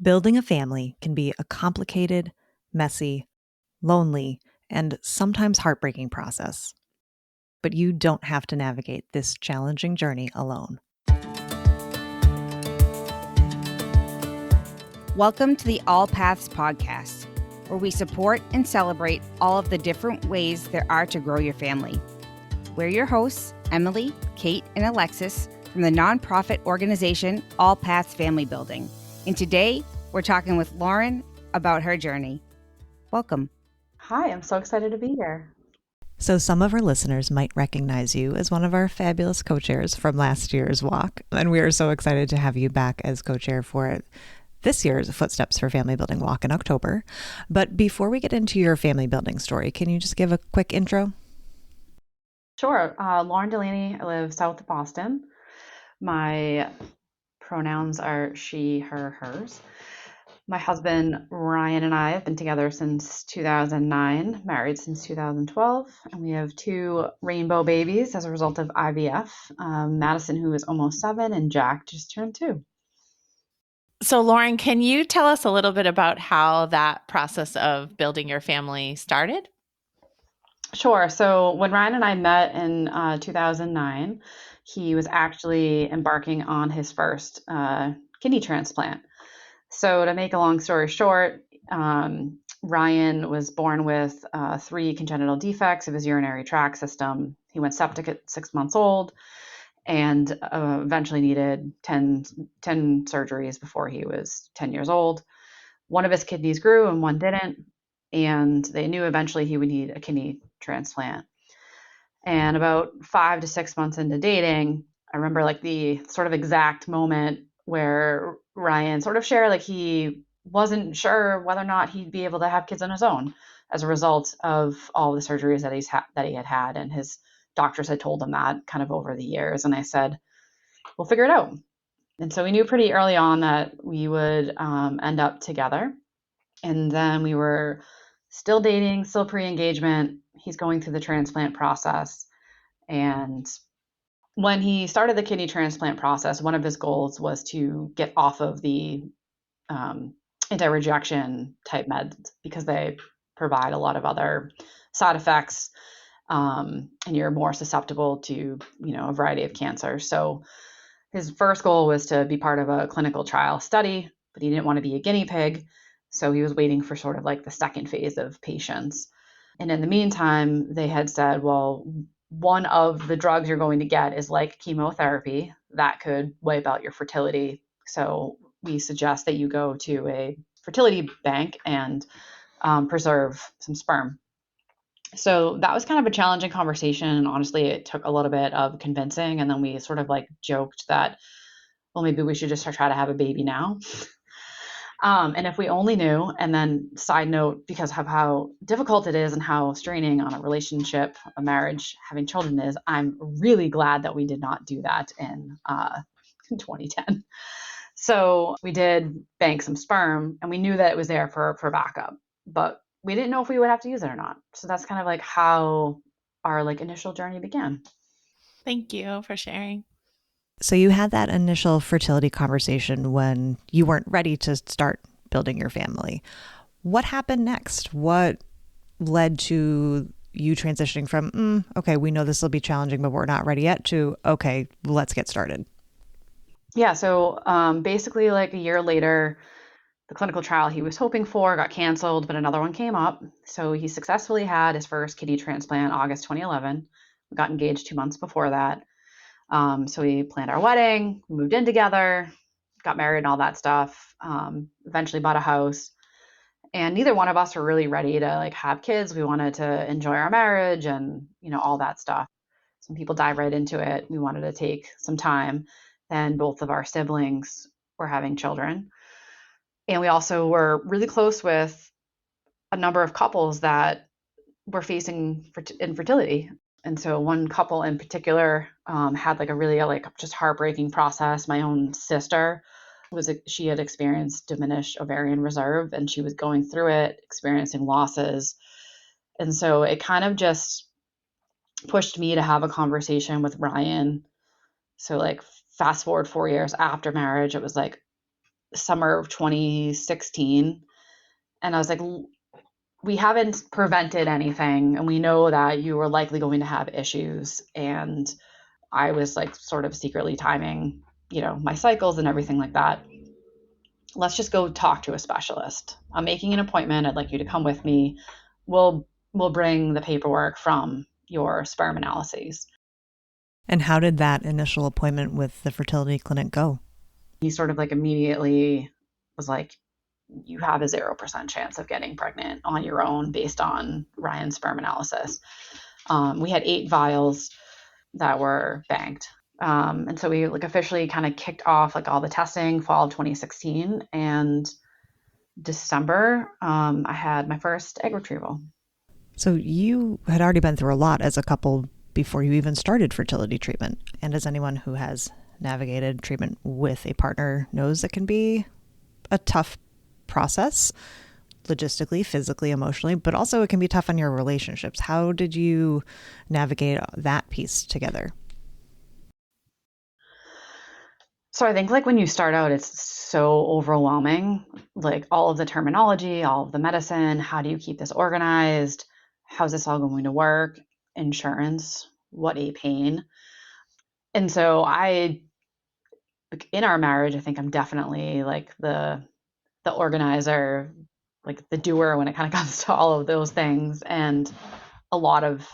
Building a family can be a complicated, messy, lonely, and sometimes heartbreaking process. But you don't have to navigate this challenging journey alone. Welcome to the AllPaths podcast, where we support and celebrate all of the different ways there are to grow your family. We're your hosts, Emily, Kate, and Alexis from the nonprofit organization AllPaths Family Building. And today, we're talking with Lauren about her journey. Welcome. Hi, I'm so excited to be here. So some of our listeners might recognize you as one of our fabulous co-chairs from last year's walk. And we are so excited to have you back as co-chair for this year's Footsteps for Family Building walk in October. But before we get into your family building story, can you just give a quick intro? Sure. Lauren Delaney. I live south of Boston. My pronouns are she, her, hers. My husband, Ryan, and I have been together since 2009, married since 2012, and we have two rainbow babies as a result of IVF. Madison, who is almost 7, and Jack just turned 2. So, Lauren, can you tell us a little bit about how that process of building your family started? Sure. So when Ryan and I met in 2009, he was actually embarking on his first kidney transplant. So to make a long story short, Ryan was born with 3 congenital defects of his urinary tract system. He went septic at 6 months old and eventually needed 10 surgeries before he was 10 years old. One of his kidneys grew and one didn't, and they knew eventually he would need a kidney transplant. And about 5 to 6 months into dating, I remember like the sort of exact moment where Ryan sort of shared like he wasn't sure whether or not he'd be able to have kids on his own as a result of all the surgeries that he had had, and his doctors had told him that kind of over the years. And I said, we'll figure it out. And so we knew pretty early on that we would end up together. And then we were still dating, still pre-engagement. He's going through the transplant process. And when he started the kidney transplant process, one of his goals was to get off of the anti-rejection type meds because they provide a lot of other side effects, and you're more susceptible to, a variety of cancers. So his first goal was to be part of a clinical trial study, but he didn't want to be a guinea pig. So he was waiting for sort of like the second phase of patients. And in the meantime, they had said, well, one of the drugs you're going to get is like chemotherapy that could wipe out your fertility. So we suggest that you go to a fertility bank and preserve some sperm. So that was kind of a challenging conversation. And honestly, it took a little bit of convincing. And then we sort of like joked that, well, maybe we should just try to have a baby now. And if we only knew, and then side note, because of how difficult it is and how straining on a relationship, a marriage, having children is, I'm really glad that we did not do that in 2010. So we did bank some sperm, and we knew that it was there for backup, but we didn't know if we would have to use it or not. So that's kind of like how our like initial journey began. Thank you for sharing. So you had that initial fertility conversation when you weren't ready to start building your family. What happened next? What led to you transitioning from, okay, we know this will be challenging, but we're not ready yet, to, okay, let's get started? Yeah, so basically like a year later, the clinical trial he was hoping for got canceled, but another one came up. So he successfully had his first kidney transplant August 2011. We got engaged 2 months before that. So we planned our wedding, moved in together, got married and all that stuff, eventually bought a house. And neither one of us were really ready to like have kids. We wanted to enjoy our marriage and, all that stuff. Some people dive right into it. We wanted to take some time. Then both of our siblings were having children. And we also were really close with a number of couples that were facing infertility. And so one couple in particular had like a really like just heartbreaking process. My own sister she had experienced diminished ovarian reserve, and she was going through it, experiencing losses. And so it kind of just pushed me to have a conversation with Ryan. So like fast forward 4 years after marriage, it was like, summer of 2016. And I was like, we haven't prevented anything, and we know that you are likely going to have issues. And I was like sort of secretly timing, my cycles and everything like that. Let's just go talk to a specialist. I'm making an appointment. I'd like you to come with me. We'll bring the paperwork from your sperm analyses. And how did that initial appointment with the fertility clinic go? He sort of like immediately was like, you have a 0% chance of getting pregnant on your own based on Ryan's sperm analysis. We had 8 vials that were banked. And so we like officially kind of kicked off like all the testing fall of 2016, and December, I had my first egg retrieval. So you had already been through a lot as a couple before you even started fertility treatment. And as anyone who has navigated treatment with a partner knows, it can be a tough process, logistically, physically, emotionally, but also it can be tough on your relationships. How did you navigate that piece together? So I think like when you start out, it's so overwhelming, like all of the terminology, all of the medicine. How do you keep this organized? How's this all going to work? Insurance, what a pain. And so in our marriage, I think I'm definitely like the organizer, like the doer when it kind of comes to all of those things. And a lot of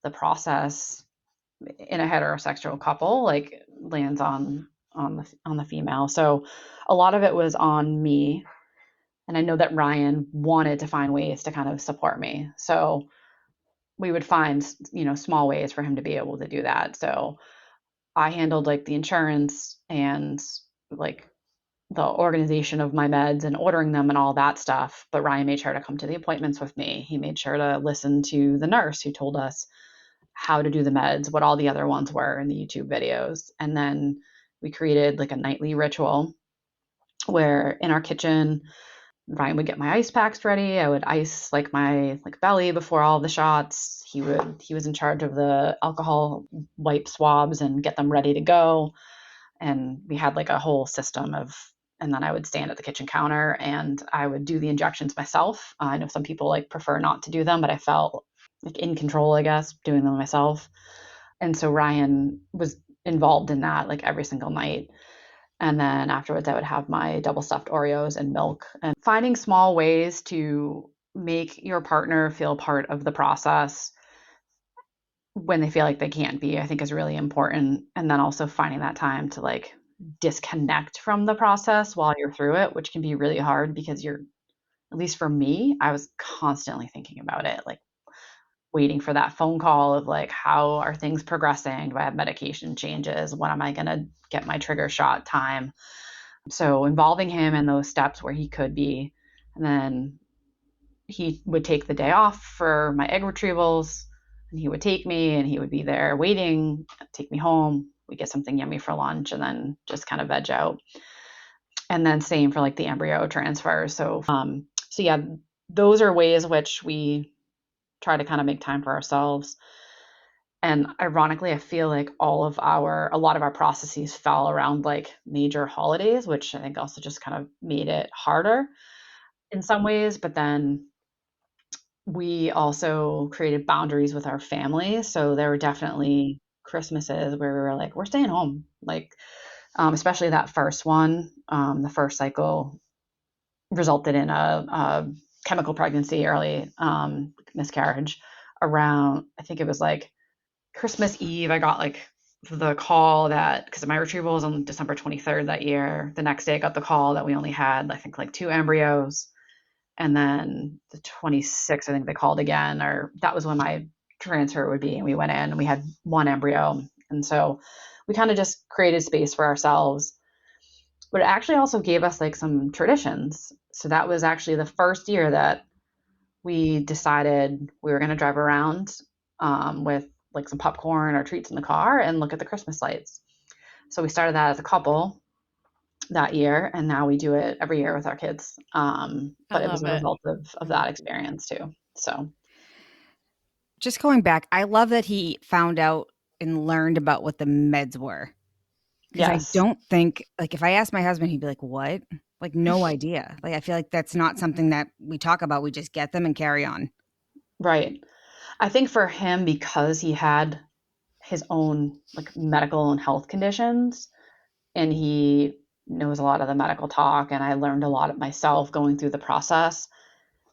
the process in a heterosexual couple like lands on the female. So a lot of it was on me. And I know that Ryan wanted to find ways to kind of support me. So we would find, small ways for him to be able to do that. So I handled like the insurance and like the organization of my meds and ordering them and all that stuff. But Ryan made sure to come to the appointments with me. He made sure to listen to the nurse who told us how to do the meds, what all the other ones were in the YouTube videos. And then we created like a nightly ritual where in our kitchen, Ryan would get my ice packs ready. I would ice like my like belly before all the shots. He was in charge of the alcohol wipe swabs and get them ready to go. And we had like a whole system and then I would stand at the kitchen counter and I would do the injections myself. I know some people like prefer not to do them, but I felt like in control, I guess, doing them myself. And so Ryan was involved in that like every single night. And then afterwards, I would have my double stuffed Oreos and milk. And finding small ways to make your partner feel part of the process when they feel like they can't be, I think is really important. And then also finding that time to like disconnect from the process while you're through it, which can be really hard because at least for me, I was constantly thinking about it, like waiting for that phone call of like, how are things progressing? Do I have medication changes? When am I going to get my trigger shot time? So involving him in those steps where he could be, and then he would take the day off for my egg retrievals, and he would take me and he would be there waiting, take me home. We get something yummy for lunch and then just kind of veg out. And then same for like the embryo transfer. So yeah, those are ways which we try to kind of make time for ourselves. And ironically, I feel like a lot of our processes fell around like major holidays, which I think also just kind of made it harder in some ways. But then we also created boundaries with our family. So there were definitely Christmases where we were like, we're staying home. Like, especially that first one, the first cycle resulted in a chemical pregnancy, early miscarriage around, I think it was like Christmas Eve. I got like the call that, because my retrieval was on December 23rd that year. The next day I got the call that we only had, I think, like 2 embryos. And then the 26th, I think they called again, or that was when my transfer would be. And we went in and we had 1 embryo. And so we kind of just created space for ourselves. But it actually also gave us like some traditions. So that was actually the first year that we decided we were going to drive around with like some popcorn or treats in the car and look at the Christmas lights. So we started that as a couple that year, and now we do it every year with our kids. But it was a result of that experience too. So just going back, I love that he found out and learned about what the meds were. Because yes. I don't think, like, if I asked my husband, he'd be like, what? Like no idea. Like I feel like that's not something that we talk about. We just get them and carry on. Right. I think for him, because he had his own like medical and health conditions, and he knows a lot of the medical talk, and I learned a lot of myself going through the process.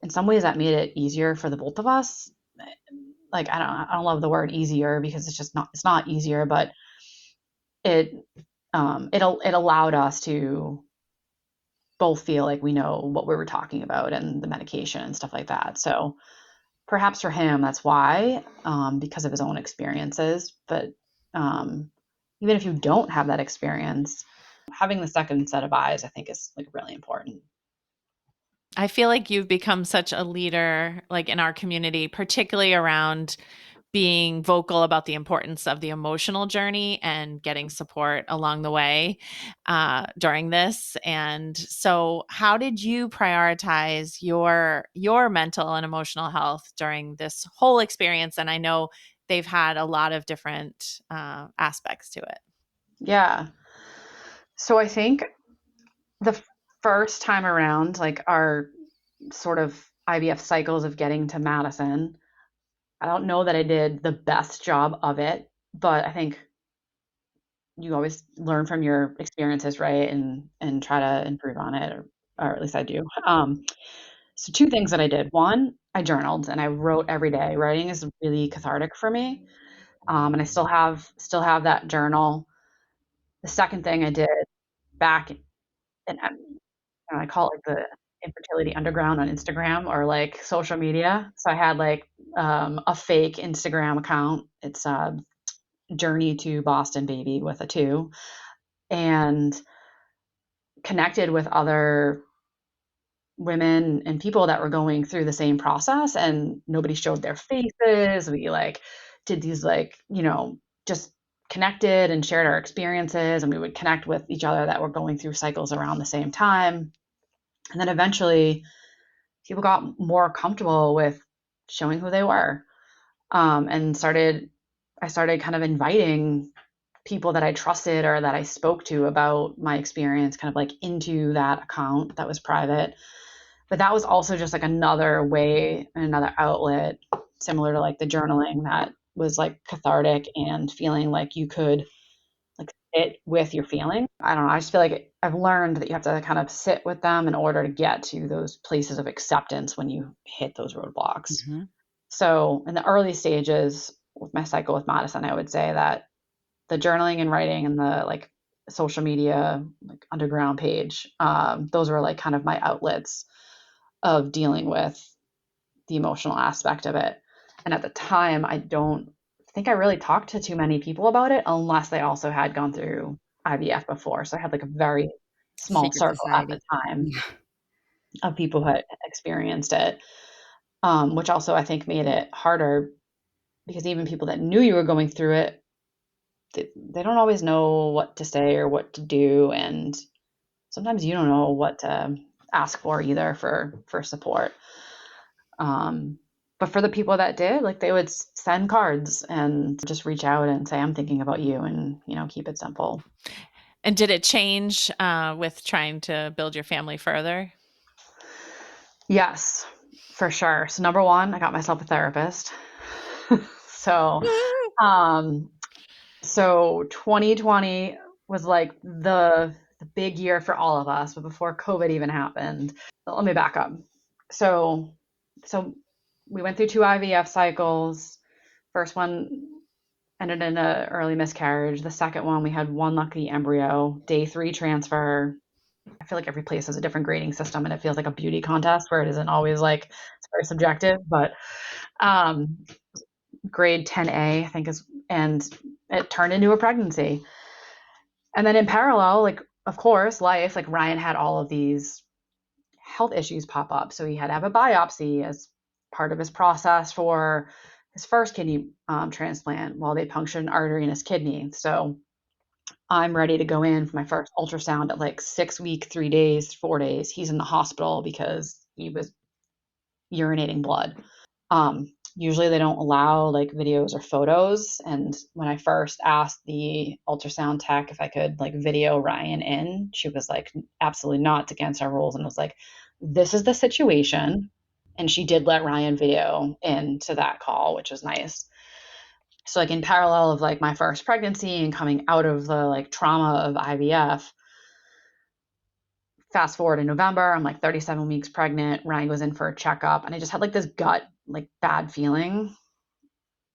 In some ways, that made it easier for the both of us. Like I don't love the word easier because it's not easier, but it it allowed us to both feel like we know what we were talking about and the medication and stuff like that. So perhaps for him, that's why, because of his own experiences. But even if you don't have that experience, having the second set of eyes, I think, is like really important. I feel like you've become such a leader, like in our community, particularly around being vocal about the importance of the emotional journey and getting support along the way during this. And so, how did you prioritize your mental and emotional health during this whole experience? And I know they've had a lot of different aspects to it. Yeah. So I think the first time around, like our sort of IVF cycles of getting to Madison, I don't know that I did the best job of it, but I think you always learn from your experiences, right? And try to improve on it, or at least I do. So two things that I did. One, I journaled and I wrote every day. Writing is really cathartic for me, and I still have that journal. The second thing I did back, and I call it like the infertility underground on Instagram or like social media. So I had like a fake Instagram account. It's Journey to Boston Baby with a 2, and connected with other women and people that were going through the same process, and nobody showed their faces. We like did these like, just connected and shared our experiences, and we would connect with each other that were going through cycles around the same time. And then eventually people got more comfortable with showing who they were, and I started kind of inviting people that I trusted or that I spoke to about my experience kind of like into that account that was private. But that was also just like another way and another outlet, similar to like the journaling, that was like cathartic and feeling like you could like sit with your feelings. I don't know. I just feel like I've learned that you have to kind of sit with them in order to get to those places of acceptance when you hit those roadblocks. Mm-hmm. So in the early stages with my cycle with Madison, I would say that the journaling and writing and the like social media, like underground page, those were like kind of my outlets of dealing with the emotional aspect of it. And at the time, I don't think I really talked to too many people about it unless they also had gone through IVF before. So I had like a very small Secret circle at the society. time Yeah. of people who had experienced it, which also I think made it harder because even people that knew you were going through it, they don't always know what to say or what to do. And sometimes you don't know what to ask for either for support. But for the people that did, like they would send cards and just reach out and say, I'm thinking about you, and, keep it simple. And did it change with trying to build your family further? Yes, for sure. So number one, I got myself a therapist. so, um, so 2020 was like the big year for all of us, but before COVID even happened. Let me back up. So we went through 2 IVF cycles. First one ended in an early miscarriage. The second one, we had one lucky embryo, day 3 transfer. I feel like every place has a different grading system, and it feels like a beauty contest where it isn't always like it's very subjective, but um, grade 10A, I think is, and it turned into a pregnancy. And then in parallel, like, of course, life, like Ryan had all of these health issues pop up. So he had to have a biopsy as part of his process for his first kidney transplant while they punctured an artery in his kidney. So I'm ready to go in for my first ultrasound at like 6 weeks, 3 days, 4 days. He's in the hospital because he was urinating blood. Usually they don't allow like videos or photos. And when I first asked the ultrasound tech if I could like video Ryan in, she was like, absolutely not, it's against our rules. And was like, this is the situation. And she did let Ryan video into that call, which was nice. So like in parallel of like my first pregnancy and coming out of the like trauma of IVF, fast forward in November, I'm like 37 weeks pregnant. Ryan goes in for a checkup, and I just had like this gut, like bad feeling.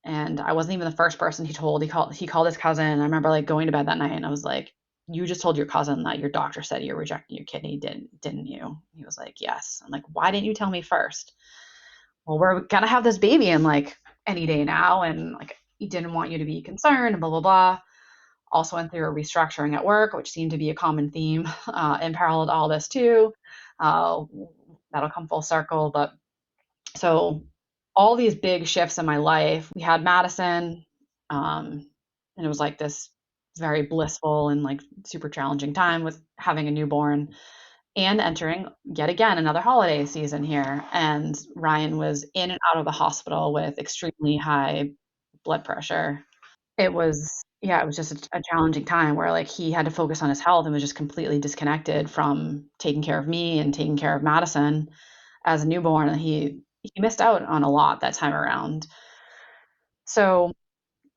And I wasn't even the first person he told. He called his cousin. I remember like going to bed that night, and I was like, "You just told your cousin that your doctor said you're rejecting your kidney, didn't you?" He was like, "Yes." I'm like, "Why didn't you tell me first?" Well, we're gonna have this baby in like any day now, and like he didn't want you to be concerned, and blah blah blah. Also went through a restructuring at work, which seemed to be a common theme in parallel to all this too. Uh, that'll come full circle. But so all these big shifts in my life, we had Madison, and it was like this very blissful and like super challenging time with having a newborn and entering yet again another holiday season here. And Ryan was in and out of the hospital with extremely high blood pressure. It was, yeah, it was just a challenging time where like he had to focus on his health and was just completely disconnected from taking care of me and taking care of Madison as a newborn. And he missed out on a lot that time around. So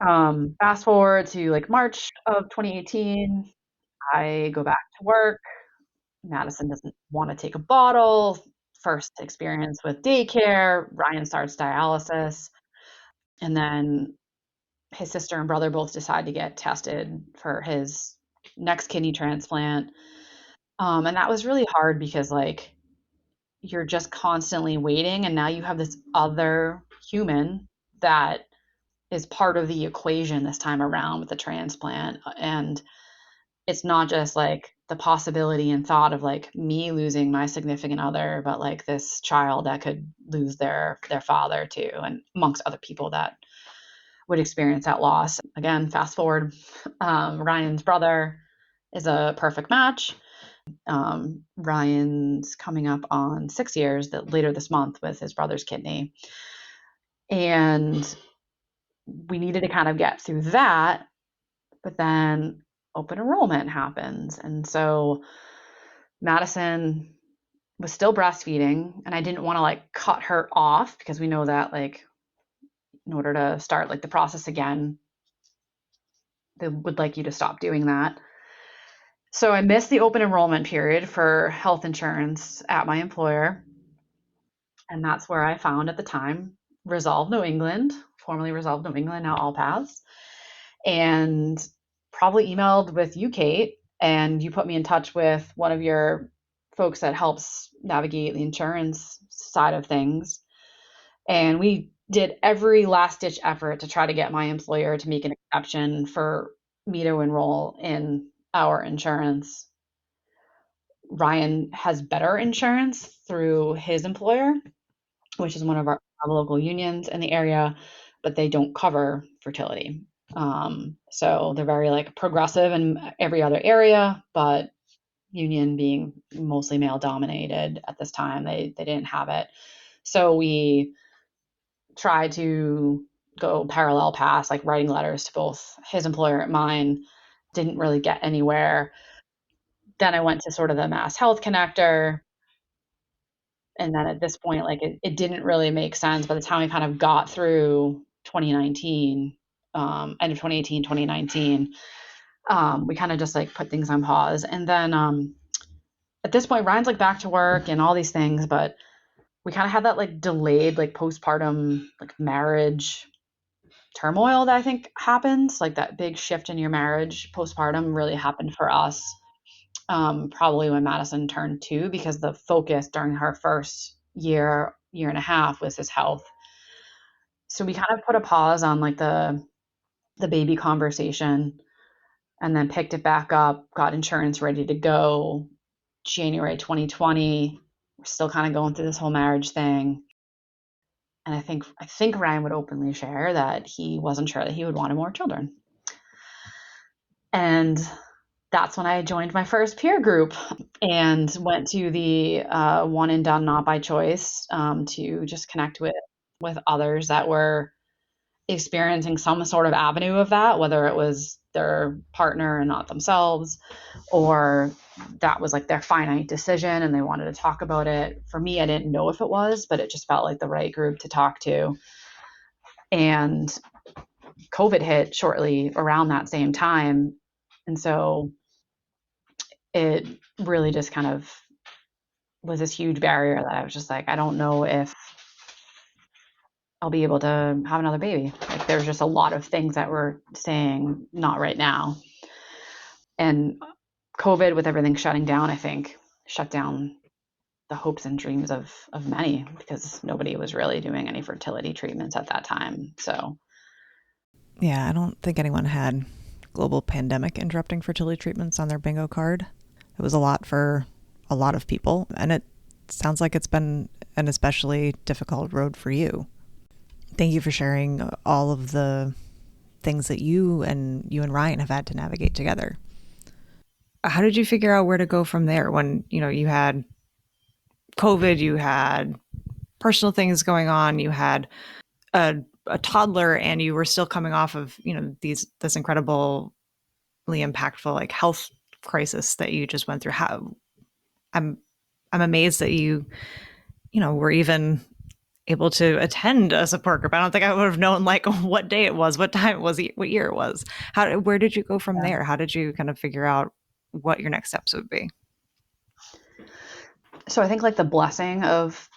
fast forward to like March of 2018, I go back to work. Madison doesn't want to take a bottle. First experience with daycare. Ryan starts dialysis. And then his sister and brother both decide to get tested for his next kidney transplant. And that was really hard because like you're just constantly waiting, and now you have this other human that is part of the equation this time around with the transplant. And it's not just like the possibility and thought of like me losing my significant other, but like this child that could lose their father too, and amongst other people that would experience that loss. Again, fast forward, Ryan's brother is a perfect match. Ryan's coming up on 6 years later this month with his brother's kidney. And we needed to kind of get through that, but then open enrollment happens. And so Madison was still breastfeeding, and I didn't want to like cut her off because we know that like in order to start like the process again, they would like you to stop doing that. So I missed the open enrollment period for health insurance at my employer. And that's where I found at the time Resolve New England, formerly Resolve New England, now AllPaths, and probably emailed with you, Kate, and you put me in touch with one of your folks that helps navigate the insurance side of things. And we did every last ditch effort to try to get my employer to make an exception for me to enroll in our insurance. Ryan has better insurance through his employer, which is one of our local unions in the area, but they don't cover fertility. So they're very like progressive in every other area, but union being mostly male dominated at this time, they didn't have it. So we tried to go parallel paths, like writing letters to both his employer and mine, didn't really get anywhere. Then I went to sort of the Mass Health Connector. And then at this point, like it didn't really make sense by the time we kind of got through 2019, end of 2018, 2019. We kind of just like put things on pause. And then at this point, Ryan's like back to work and all these things, but we kind of had that like delayed, like postpartum, like marriage turmoil that I think happens, like that big shift in your marriage postpartum really happened for us. Probably when Madison turned 2, because the focus during her first year and a half was his health. So we kind of put a pause on like the baby conversation, and then picked it back up, got insurance ready to go. January 2020, we're still kind of going through this whole marriage thing. And I think Ryan would openly share that he wasn't sure that he would want more children. And that's when I joined my first peer group and went to the one and done, not by choice, to just connect with with others that were experiencing some sort of avenue of that, whether it was their partner and not themselves, or that was like their finite decision and they wanted to talk about it. For me, I didn't know if it was, but it just felt like the right group to talk to. And COVID hit shortly around that same time. And so it really just kind of was this huge barrier that I was just like, I don't know if I'll be able to have another baby. Like there's just a lot of things that were saying not right now. And COVID, with everything shutting down, I think shut down the hopes and dreams of many, because nobody was really doing any fertility treatments at that time. So Yeah, I don't think anyone had global pandemic interrupting fertility treatments on their bingo card. It was a lot for a lot of people, and it sounds like it's been an especially difficult road for you. Thank you for sharing all of the things that you and Ryan have had to navigate together. How did you figure out where to go from there when, you had COVID, you had personal things going on, you had a toddler, and you were still coming off of, this incredibly impactful like health crisis that you just went through? How I'm amazed that you were even able to attend a support group. I don't think I would have known like what day it was, what time it was, what year it was. Where did you go from there? How did you kind of figure out what your next steps would be? So I think like the blessing of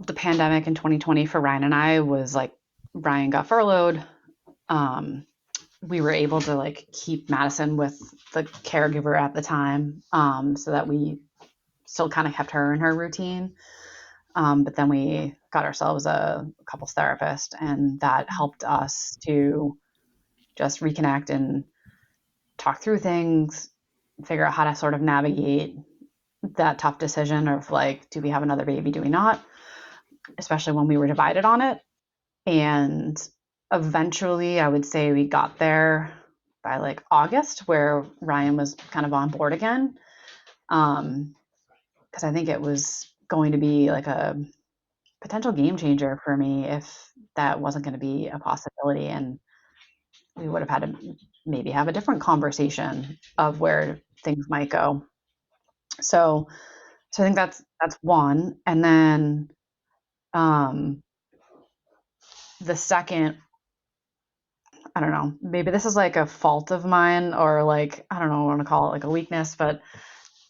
the pandemic in 2020 for Ryan and I was like Ryan got furloughed. We were able to like keep Madison with the caregiver at the time, so that we still kind of kept her in her routine. But then we got ourselves a couples therapist, and that helped us to just reconnect and talk through things, figure out how to sort of navigate that tough decision of like, do we have another baby? Do we not? Especially when we were divided on it. And eventually I would say we got there by like August, where Ryan was kind of on board again. Because I think it was going to be like a potential game changer for me if that wasn't going to be a possibility. And we would have had to maybe have a different conversation of where things might go. So I think that's one. And then the second, I don't know, maybe this is like a fault of mine, or like, I don't know, I want to call it like a weakness, but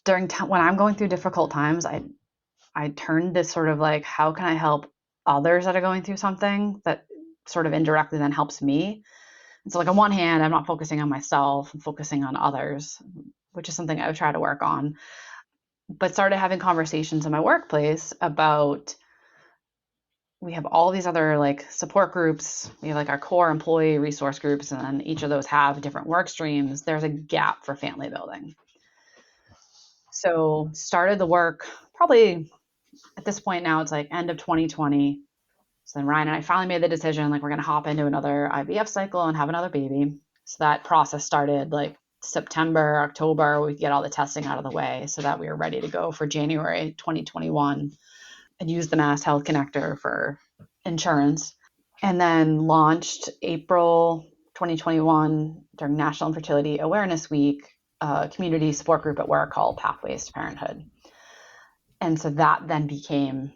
when I'm going through difficult times, I turn this sort of like, how can I help others that are going through something that sort of indirectly then helps me? And so like on one hand, I'm not focusing on myself, I'm focusing on others, which is something I would try to work on. But started having conversations in my workplace about, we have all these other like support groups. We have like our core employee resource groups, and then each of those have different work streams. There's a gap for family building. So started the work probably at this point now, it's like end of 2020. So then Ryan and I finally made the decision, like we're going to hop into another IVF cycle and have another baby. So that process started like September, October. We could get all the testing out of the way so that we were ready to go for January 2021 and use the Mass Health Connector for insurance. And then launched April 2021 during National Infertility Awareness Week, a community support group at work called Pathways to Parenthood. And so that then became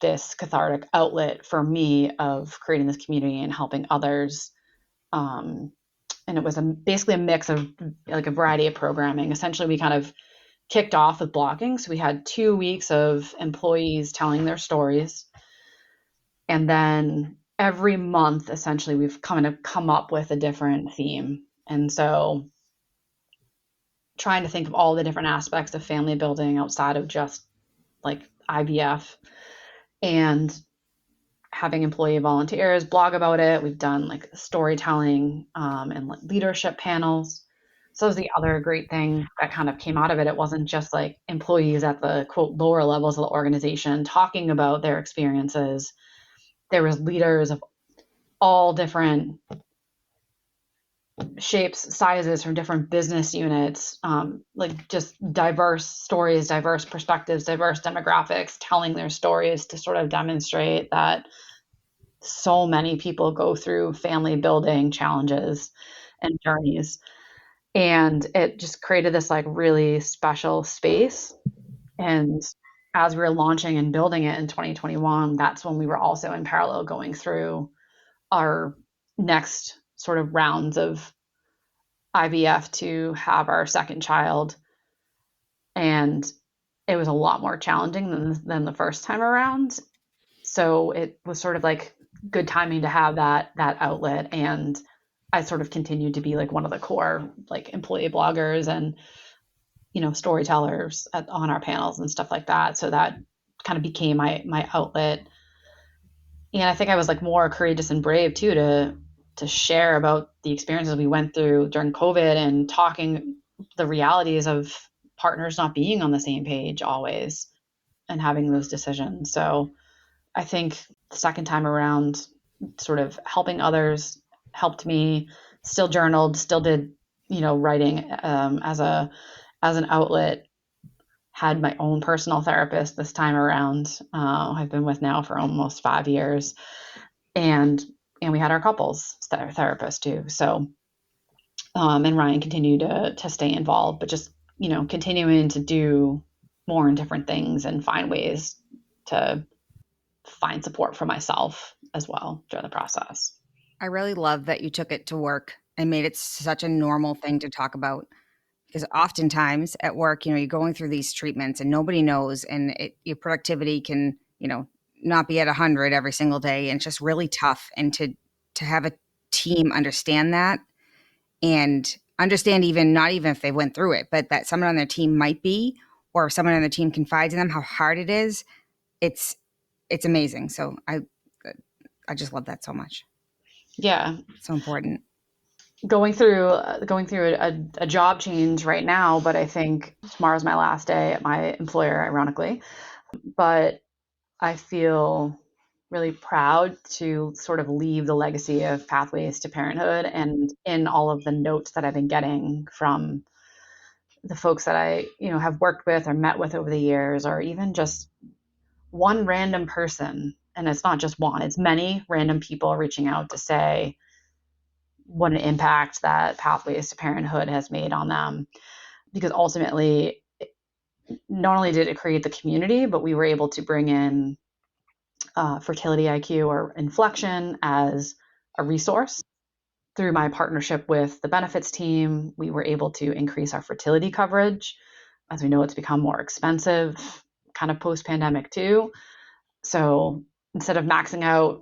this cathartic outlet for me of creating this community and helping others. And it was basically a mix of like a variety of programming. Essentially, we kind of kicked off with blogging. So we had 2 weeks of employees telling their stories. And then every month, essentially, we've kind of come up with a different theme. And so trying to think of all the different aspects of family building outside of just like IVF, and having employee volunteers blog about it. We've done like storytelling and leadership panels. So that was the other great thing that kind of came out of it. It wasn't just like employees at the quote lower levels of the organization talking about their experiences. There was leaders of all different shapes, sizes, from different business units, like just diverse stories, diverse perspectives, diverse demographics, telling their stories to sort of demonstrate that so many people go through family building challenges and journeys. And it just created this like really special space. And as we were launching and building it in 2021, that's when we were also in parallel going through our next sort of rounds of IVF to have our second child. And it was a lot more challenging than the first time around. So it was sort of like good timing to have that outlet. And I sort of continued to be like one of the core like employee bloggers and storytellers on our panels and stuff like that. So that kind of became my outlet. And I think I was like more courageous and brave too to share about the experiences we went through during COVID and talking the realities of partners not being on the same page always and having those decisions. So I think the second time around, sort of helping others helped me. Still journaled, still did writing as an outlet. Had my own personal therapist this time around. I've been with now for almost 5 years, and we had our couples therapist too. So, and Ryan continued to stay involved, but just continuing to do more and different things and find ways to find support for myself as well during the process. I really love that you took it to work and made it such a normal thing to talk about. Because oftentimes at work, you're going through these treatments and nobody knows, and your productivity can, not be at 100 every single day. And it's just really tough. And to have a team understand that and understand not even if they went through it, but that someone on their team might be, or if someone on their team confides in them, how hard it is. It's amazing. So I just love that so much. Yeah. So important. Going through a job change right now, but I think tomorrow's my last day at my employer, ironically. But I feel really proud to sort of leave the legacy of Pathways to Parenthood, and in all of the notes that I've been getting from the folks that I have worked with or met with over the years, or even just one random person, and it's not just one, it's many random people reaching out to say what an impact that Pathways to Parenthood has made on them. Because ultimately, not only did it create the community, but we were able to bring in fertility IQ or inflection as a resource. Through my partnership with the benefits team, we were able to increase our fertility coverage. As we know, it's become more expensive, kind of post-pandemic too. So instead of maxing out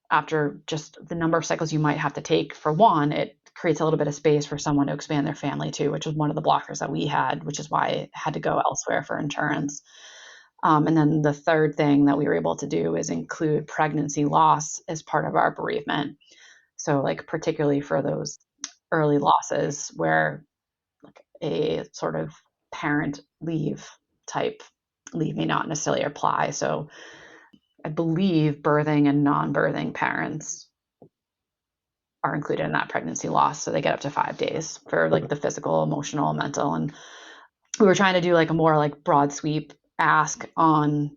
after just the number of cycles you might have to take for one, it creates a little bit of space for someone to expand their family too, which was one of the blockers that we had, which is why it had to go elsewhere for insurance. And then the third thing that we were able to do is include pregnancy loss as part of our bereavement. So like particularly for those early losses where like a sort of parent leave type leave may not necessarily apply. So I believe birthing and non-birthing parents are included in that pregnancy loss. So they get up to 5 days for like the physical, emotional, mental. And we were trying to do like a more like broad sweep ask on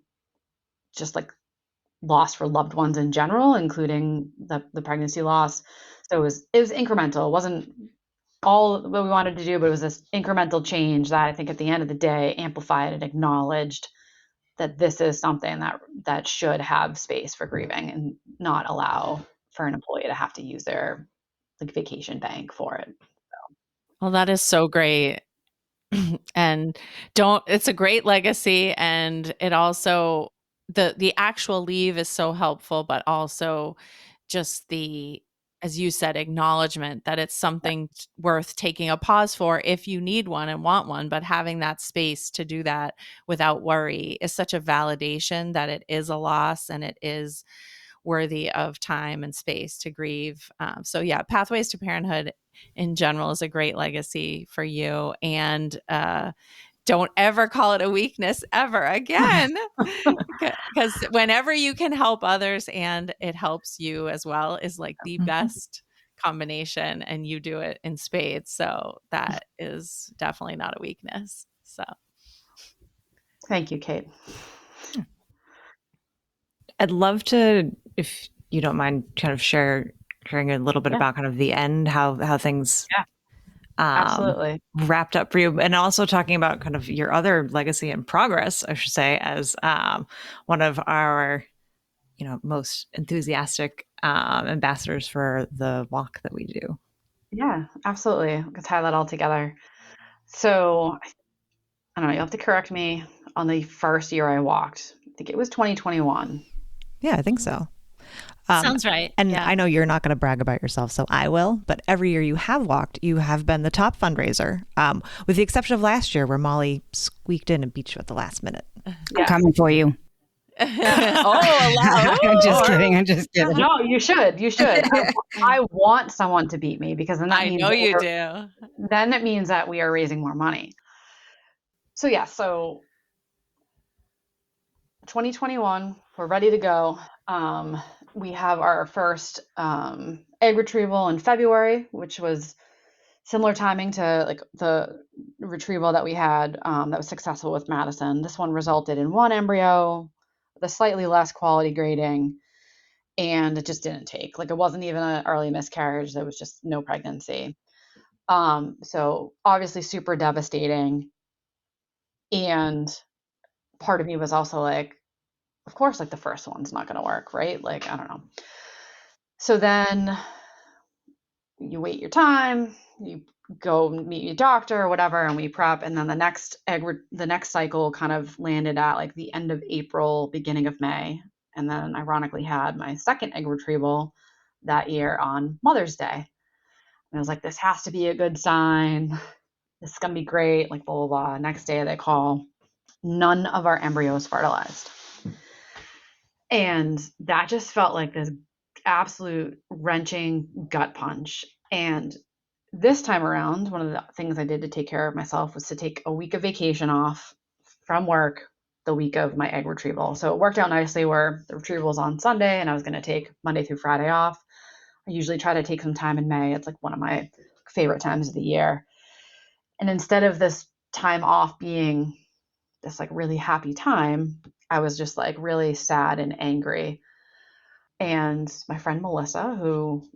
just like loss for loved ones in general, including the pregnancy loss. So it was incremental. It wasn't all what we wanted to do, but it was this incremental change that I think at the end of the day amplified and acknowledged that this is something that should have space for grieving and not allow for an employee to have to use their like vacation bank for it. Well, that is so great. And it's a great legacy, and it also the actual leave is so helpful, but also just the, as you said, acknowledgement that it's something worth taking a pause for if you need one and want one, but having that space to do that without worry is such a validation that it is a loss and it is worthy of time and space to grieve. So yeah, Pathways to Parenthood in general is a great legacy for you. And don't ever call it a weakness ever again, because whenever you can help others and it helps you as well is like the best combination, and you do it in spades. So that is definitely not a weakness. So Thank you, Kate. I'd love to, if you don't mind kind of sharing a little bit about kind of the end, how things Absolutely. wrapped up for you, and also talking about kind of your other legacy and progress, I should say, as one of our most enthusiastic ambassadors for the walk that we do. Yeah, absolutely. We can tie that all together. So I don't know, you'll have to correct me on the first year I walked. I think it was 2021. Yeah, I think so. Sounds right. And yeah. I know you're not going to brag about yourself, so I will. But every year you have walked, you have been the top fundraiser, with the exception of last year where Molly squeaked in and beat you at the last minute. I'm coming for you. I'm just kidding. I'm just kidding. No, you should. You should. I want someone to beat me because then that means know you do. Then it means that we are raising more money. So yeah, so 2021, we're ready to go. We have our first egg retrieval in February, which was similar timing to like the retrieval that we had that was successful with Madison. This one resulted in one embryo with a slightly less quality grading, and it just didn't take. Like it wasn't even an early miscarriage. There was just no pregnancy. So obviously super devastating. And part of me was also like, of course, like the first one's not going to work, right? Like, I don't know. So then you wait your time, you go meet your doctor or whatever, and we prep. And then the next cycle kind of landed at like the end of April, beginning of May. And then ironically had my second egg retrieval that year on Mother's Day. And I was like, this has to be a good sign. This is going to be great. Like, blah, blah, blah. Next day they call. None of our embryos fertilized. And that just felt like this absolute wrenching gut punch. And this time around, one of the things I did to take care of myself was to take a week of vacation off from work the week of my egg retrieval. So it worked out nicely where the retrieval was on Sunday and I was going to take Monday through Friday off. I usually try to take some time in May. It's like one of my favorite times of the year. And instead of this time off being this like really happy time, I was just like really sad and angry. And my friend Melissa, who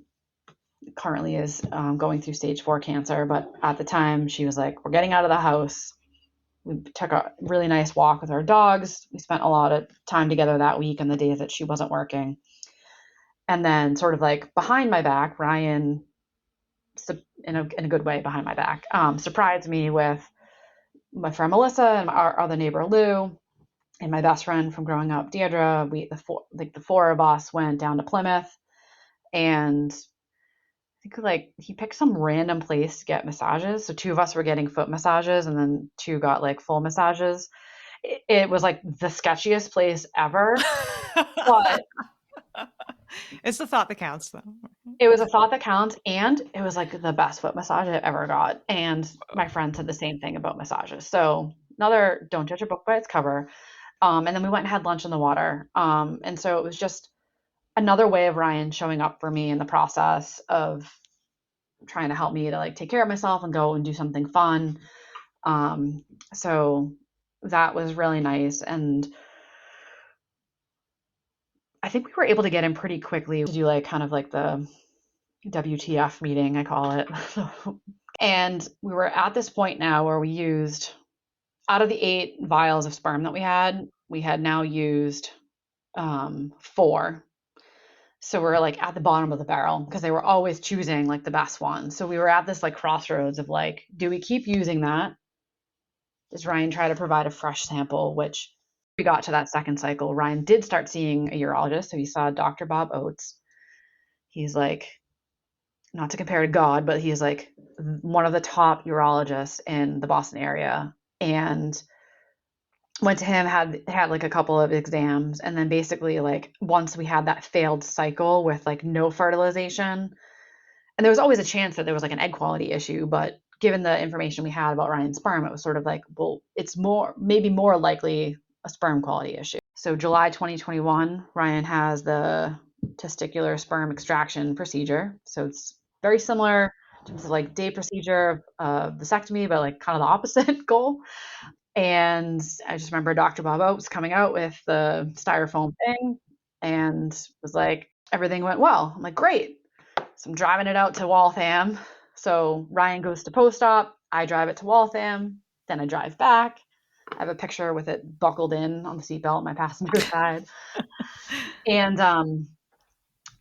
currently is going through stage 4 cancer, but at the time she was like, we're getting out of the house. We took a really nice walk with our dogs. We spent a lot of time together that week and the days that she wasn't working. And then sort of like behind my back, Ryan, in a good way behind my back, surprised me with my friend Melissa and our other neighbor Lou and my best friend from growing up, Deirdre. The four of us went down to Plymouth, and I think like he picked some random place to get massages. So 2 of us were getting foot massages, and then 2 got like full massages. It was like the sketchiest place ever, but it's the thought that counts, though. It was a thought that counts, and it was like the best foot massage I ever got. And my friend said the same thing about massages. So another, don't judge a book by its cover. And then we went and had lunch in the water. And so it was just another way of Ryan showing up for me in the process of trying to help me to like take care of myself and go and do something fun. So that was really nice. And I think we were able to get in pretty quickly to do like kind of like the WTF meeting, I call it. And we were at this point now where we used, out of the 8 vials of sperm that we had now used 4. So we're like at the bottom of the barrel because they were always choosing like the best one. So we were at this like crossroads of like, do we keep using that? Does Ryan try to provide a fresh sample? Which we got to that second cycle. Ryan did start seeing a urologist. So he saw Dr. Bob Oates. He's like, not to compare to God, but he's like one of the top urologists in the Boston area. And went to him, had like a couple of exams, and then basically like once we had that failed cycle with like no fertilization, and there was always a chance that there was like an egg quality issue, but given the information we had about Ryan's sperm, it was sort of like, well, it's maybe more likely a sperm quality issue. So July 2021, Ryan has the testicular sperm extraction procedure. So it's very similar in terms of like day procedure of vasectomy, but like kind of the opposite goal. And I just remember Dr. Bob Oates coming out with the styrofoam thing and was like, everything went well. I'm like, great. So I'm driving it out to Waltham. So Ryan goes to post-op. I drive it to Waltham. Then I drive back. I have a picture with it buckled in on the seatbelt on my passenger side. And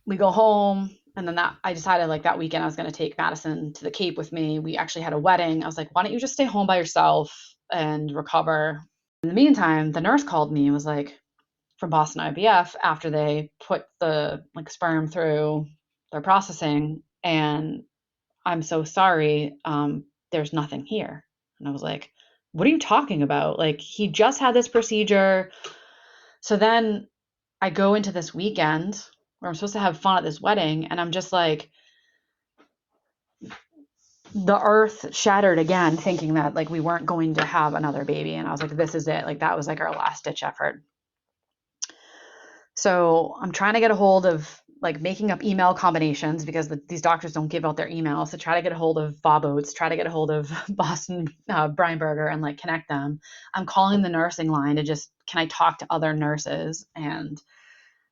we go home. And then I decided like that weekend I was going to take Madison to the Cape with me. We actually had a wedding. I was like, why don't you just stay home by yourself and recover? In the meantime, the nurse called me and was like, from Boston IVF, after they put the like sperm through their processing, and I'm so sorry, there's nothing here. And I was like, what are you talking about? Like, he just had this procedure. So then I go into this weekend where I'm supposed to have fun at this wedding, and I'm just like, the earth shattered again, thinking that like we weren't going to have another baby. And I was like, this is it. Like, that was like our last ditch effort. So I'm trying to get a hold of like making up email combinations because these doctors don't give out their emails. So try to get a hold of Bob Oates, try to get a hold of Boston Brian Berger and like connect them. I'm calling the nursing line to just, can I talk to other nurses? And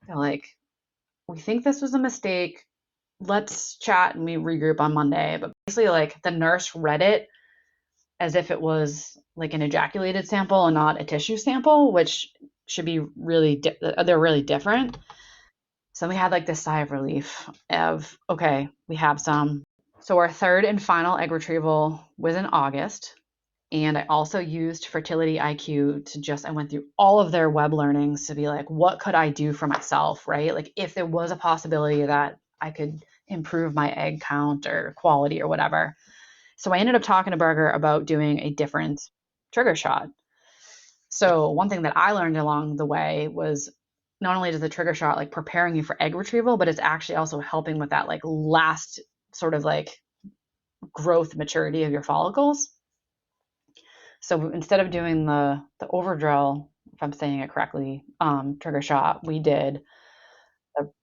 they're like, we think this was a mistake. Let's chat and we regroup on Monday. But basically like the nurse read it as if it was like an ejaculated sample and not a tissue sample, which should be really, they're really different. So we had like this sigh of relief of, okay, we have some. So our third and final egg retrieval was in August. And I also used Fertility IQ to just, I went through all of their web learnings to be like, what could I do for myself, right? Like if there was a possibility that I could improve my egg count or quality or whatever. So I ended up talking to Berger about doing a different trigger shot. So one thing that I learned along the way was not only does the trigger shot like preparing you for egg retrieval, but it's actually also helping with that like last sort of like growth maturity of your follicles. So instead of doing the overdrill, if I'm saying it correctly, trigger shot, we did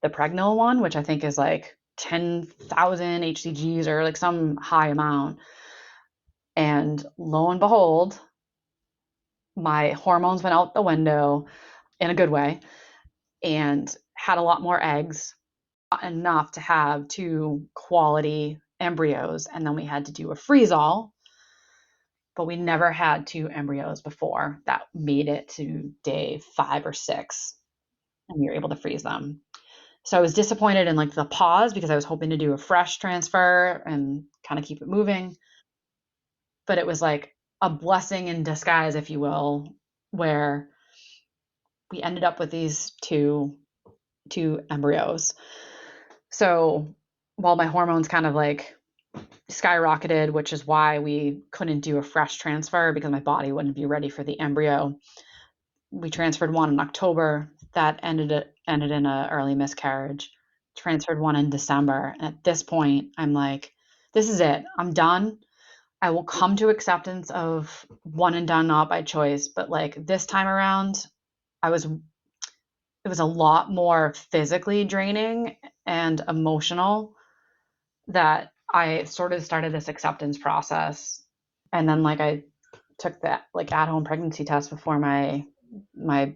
the pregnal one, which I think is like 10,000 HCGs or like some high amount. And lo and behold, my hormones went out the window in a good way and had a lot more eggs, not enough to have 2 quality embryos. And then we had to do a freeze-all, but we never had 2 embryos before that made it to day 5 or 6, and we were able to freeze them. So I was disappointed in like the pause because I was hoping to do a fresh transfer and kind of keep it moving. But it was like a blessing in disguise, if you will, where we ended up with these two embryos. So while my hormones kind of like skyrocketed, which is why we couldn't do a fresh transfer because my body wouldn't be ready for the embryo, we transferred one in October. That ended in an early miscarriage. Transferred one in December. And at this point, I'm like, this is it. I'm done. I will come to acceptance of one and done, not by choice. But like this time around, it was a lot more physically draining and emotional that I sort of started this acceptance process. And then like I took that like at-home pregnancy test before my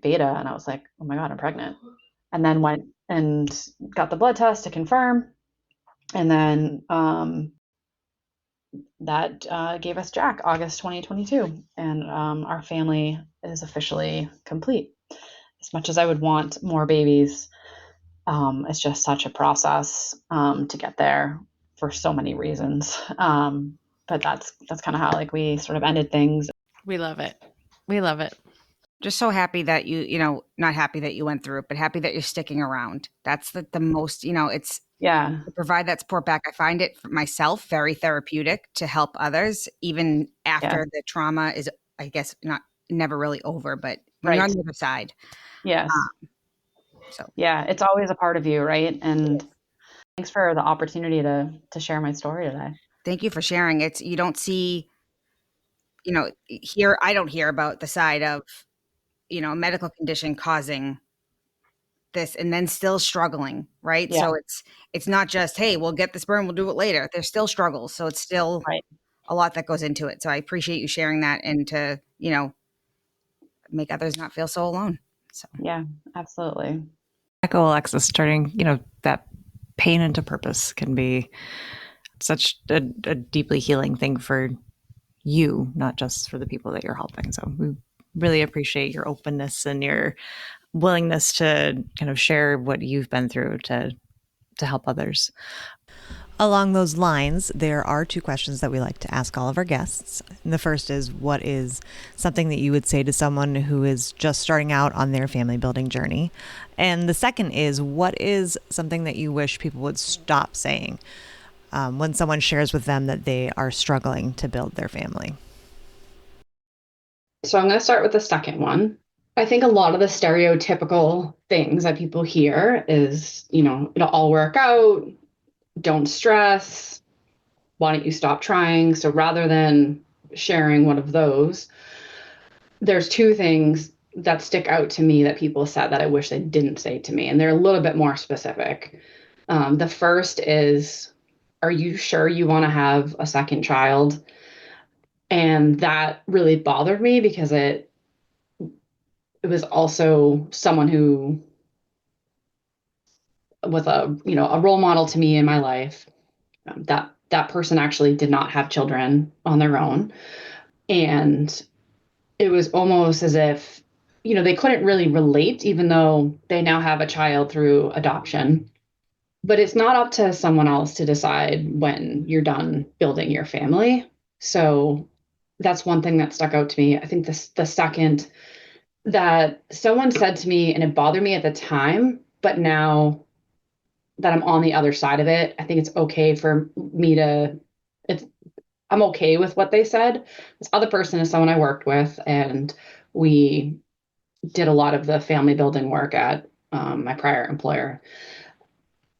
beta, and I was like, oh my God, I'm pregnant. And then went and got the blood test to confirm. And then that gave us Jack, August 2022. And our family is officially complete. As much as I would want more babies, it's just such a process to get there for so many reasons. But that's kind of how like we sort of ended things. We love it. We love it. Just so happy that not happy that you went through it, but happy that you're sticking around. That's the most, it's Yeah. to provide that support back. I find it for myself very therapeutic to help others, even after the trauma is, I guess, never really over, but when you're on the other side. Yes. So yeah, it's always a part of you, right? And thanks for the opportunity to share my story today. Thank you for sharing. You don't see, here, I don't hear about the side of, a medical condition causing this and then still struggling, right? Yeah. So it's not just, hey, we'll get the sperm, we'll do it later. There's still struggles. So it's still a lot that goes into it. So I appreciate you sharing that and to, make others not feel so alone. So yeah, absolutely. Echo Alexis, turning, that pain into purpose can be such a deeply healing thing for you, not just for the people that you're helping. So we really appreciate your openness and your willingness to kind of share what you've been through to help others. Along those lines, there are two questions that we like to ask all of our guests. And the first is, what is something that you would say to someone who is just starting out on their family building journey? And the second is, what is something that you wish people would stop saying when someone shares with them that they are struggling to build their family? So I'm going to start with the second one. I think a lot of the stereotypical things that people hear is, it'll all work out, don't stress, why don't you stop trying? So rather than sharing one of those, there's two things that stick out to me that people said that I wish they didn't say to me, and they're a little bit more specific. The first is, are you sure you want to have a second child? And that really bothered me because it was also someone who was a role model to me in my life. That person actually did not have children on their own. And it was almost as if, they couldn't really relate, even though they now have a child through adoption. But it's not up to someone else to decide when you're done building your family. So that's one thing that stuck out to me. I think the second that someone said to me, and it bothered me at the time, but now that I'm on the other side of it, I think it's okay for me I'm okay with what they said. This other person is someone I worked with, and we did a lot of the family building work at my prior employer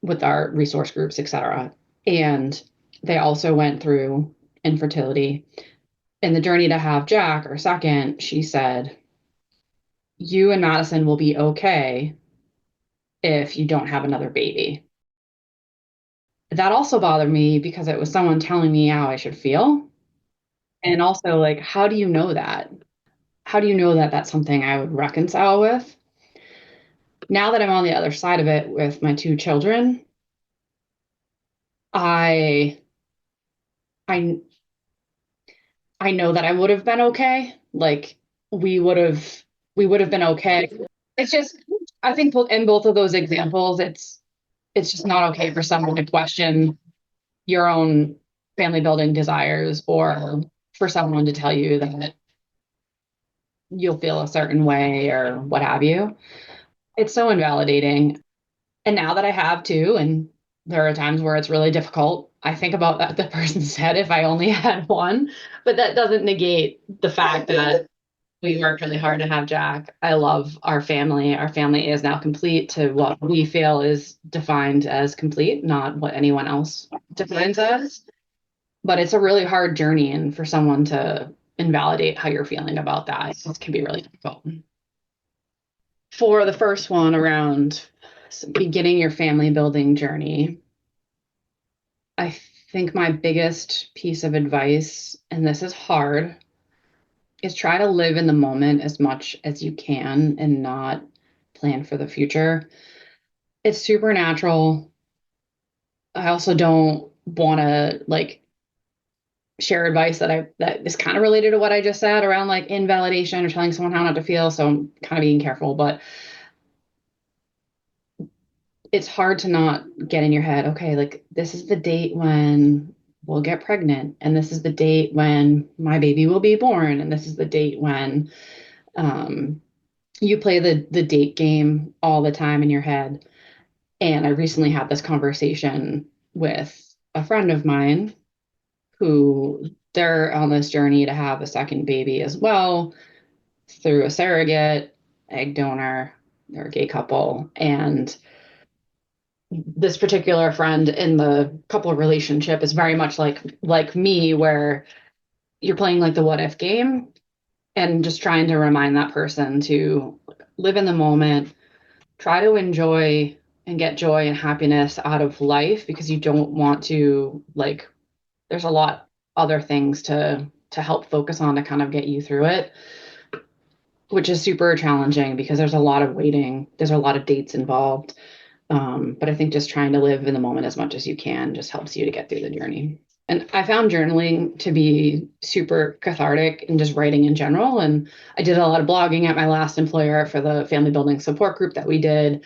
with our resource groups, et cetera. And they also went through infertility. In the journey to have Jack, or second, she said, you and Madison will be okay if you don't have another baby. That also bothered me because it was someone telling me how I should feel. And also, like, how do you know that? How do you know that that's something I would reconcile with? Now that I'm on the other side of it with my two children, I I I know that I would have been okay. Like, we would have we would have been okay. It's just, I think in both of those examples, it's just not okay for someone to question your own family building desires, or for someone to tell you that you'll feel a certain way or what have you. It's so invalidating. And now that I have two, and there are times where it's really difficult, I think about that the person said if I only had one, but that doesn't negate the fact that we worked really hard to have Jack. I love our family. Our family is now complete to what we feel is defined as complete, not what anyone else defines as. But it's a really hard journey, and for someone to invalidate how you're feeling about that, it can be really difficult. For the first one around beginning your family building journey, I think my biggest piece of advice, and this is hard, is try to live in the moment as much as you can and not plan for the future. It's supernatural. I also don't want to share advice that is kind of related to what I just said around like invalidation or telling someone how not to feel. So I'm kind of being careful, but it's hard to not get in your head, okay, like, this is the date when we'll get pregnant, and this is the date when my baby will be born, and this is the date when you play the date game all the time in your head. And I recently had this conversation with a friend of mine who they're on this journey to have a second baby as well, through a surrogate, egg donor. They're a gay couple. And this particular friend in the couple relationship is very much like me, where you're playing like the what if game, and just trying to remind that person to live in the moment, try to enjoy and get joy and happiness out of life, because you don't want to, like, there's a lot other things to help focus on to kind of get you through it. which is super challenging because there's a lot of waiting. There's a lot of dates involved. But I think just trying to live in the moment as much as you can just helps you to get through the journey. And I found journaling to be super cathartic and just writing in general. And I did a lot of blogging at my last employer for the family building support group that we did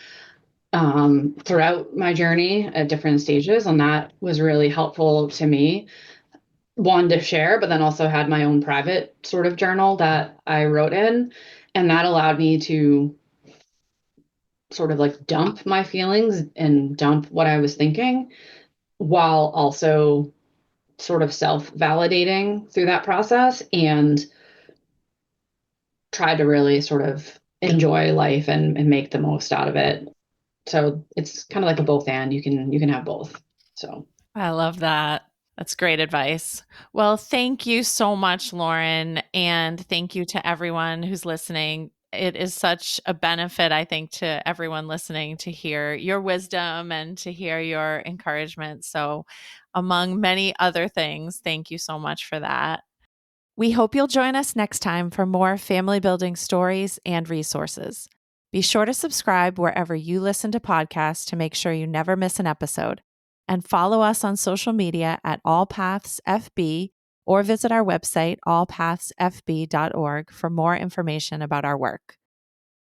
throughout my journey at different stages. And that was really helpful to me. Wanted to share, but then also had my own private sort of journal that I wrote in. And that allowed me to sort of like dump my feelings and dump what I was thinking while also sort of self-validating through that process, and try to really sort of enjoy life and make the most out of it. So it's kind of like a both and. You can have both. So I love that. That's great advice. Well, thank you so much, Lauren. And thank you to everyone who's listening. It is such a benefit, I think, to everyone listening to hear your wisdom and to hear your encouragement. So, among many other things, thank you so much for that. We hope you'll join us next time for more family building stories and resources. Be sure to subscribe wherever you listen to podcasts to make sure you never miss an episode. And follow us on social media at AllPaths FB, or visit our website, allpathsfb.org, for more information about our work.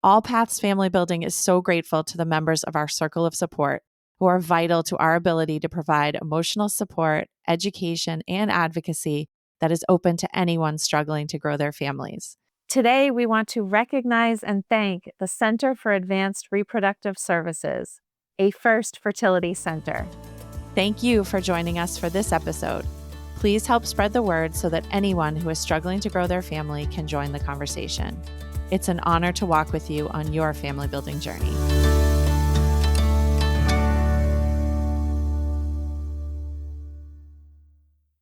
AllPaths Family Building is so grateful to the members of our circle of support who are vital to our ability to provide emotional support, education, and advocacy that is open to anyone struggling to grow their families. Today, we want to recognize and thank the Center for Advanced Reproductive Services, a FIRST fertility center. Thank you for joining us for this episode. Please help spread the word so that anyone who is struggling to grow their family can join the conversation. It's an honor to walk with you on your family building journey.